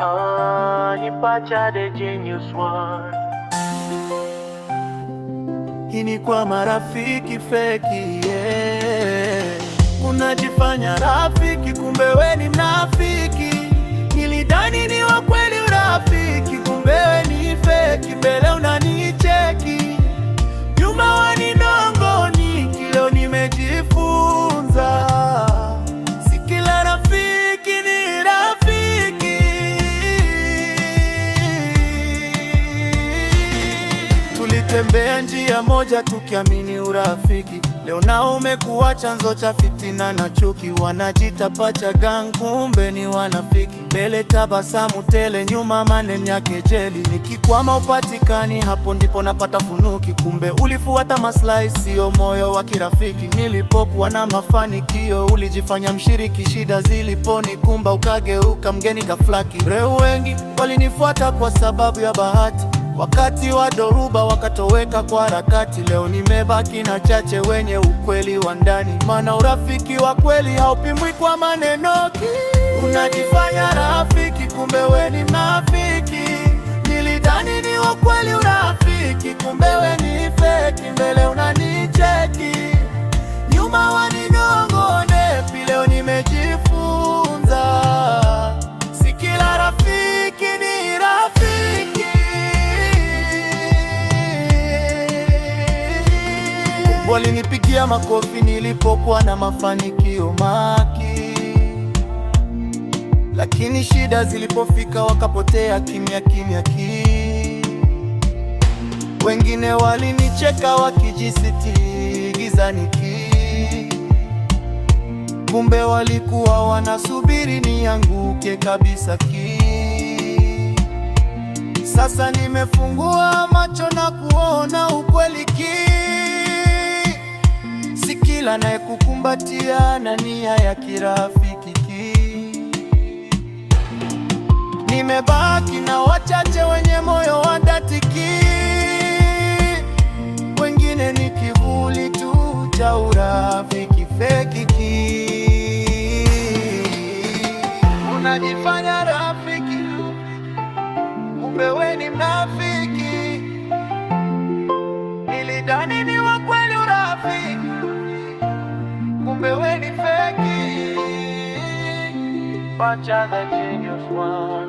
Ni Pacha the genius one. Hii ni kwa marafiki feki, yeah. Unajifanya rafiki kumbe we ni mnafiki. Nilidhani ni wa kweli urafiki kumbe we ni feki. Mbele unanicheki nyuma waninong'oniki. Leo nimejifunza si kila rafiki ni rafiki. Tulitembea njia moja tukiamini urafiki. Leo nao umekuwa chanzo cha fitina na chuki. Wanajita Pacha gang kumbe ni wanafiki. Mbele tabasamu tele, nyuma maneno ya kejeli. Nikikwama upatikani, hapo ndipo napata funuki. Kumbe ulifuata maslahi, sio moyo wa kirafiki. Nilipokuwa na mafanikio, ulijifanya mshiriki. Shida ziliponikumba, ukageuka mgeni kaflaki. Reu wengi walinifuata kwa sababu ya bahati. Wakati wa dhoruba wakatoweka kwa harakati. Leo nimebaki na chache wenye ukweli wa ndani. Maana urafiki wa kweli haupimwi kwa maneno. Unajifanya rafiki kumbe we ni mnafiki. Nilidhani ni wa kweli urafiki kumbe we ni feki. Mbele unanicheki nyuma waninong'oneki. Leo nimejifunza si kila rafiki ni rafiki. Walinipigia makofi nilipokuwa na mafanikio maki, lakini shida zilipofika wakapotea kimya kimya ki. Wengine walinicheka wakijisitiri gizani ki, kumbe walikuwa wanasubiri nianguke kabisa ki. Sasa nimefungua macho na kuona ukweli ki, si kila anayekukumbatia na nia ya kirafiki ki. Nimebaki na wachache wenye moyo wa dhati ki, wengine ni kivuli tu cha urafiki feki ki. Unajifanya rafiki kumbe we ni mnafiki. Nilidhani ni wa kweli urafiki kumbe we ni feki. Pacha the genius one.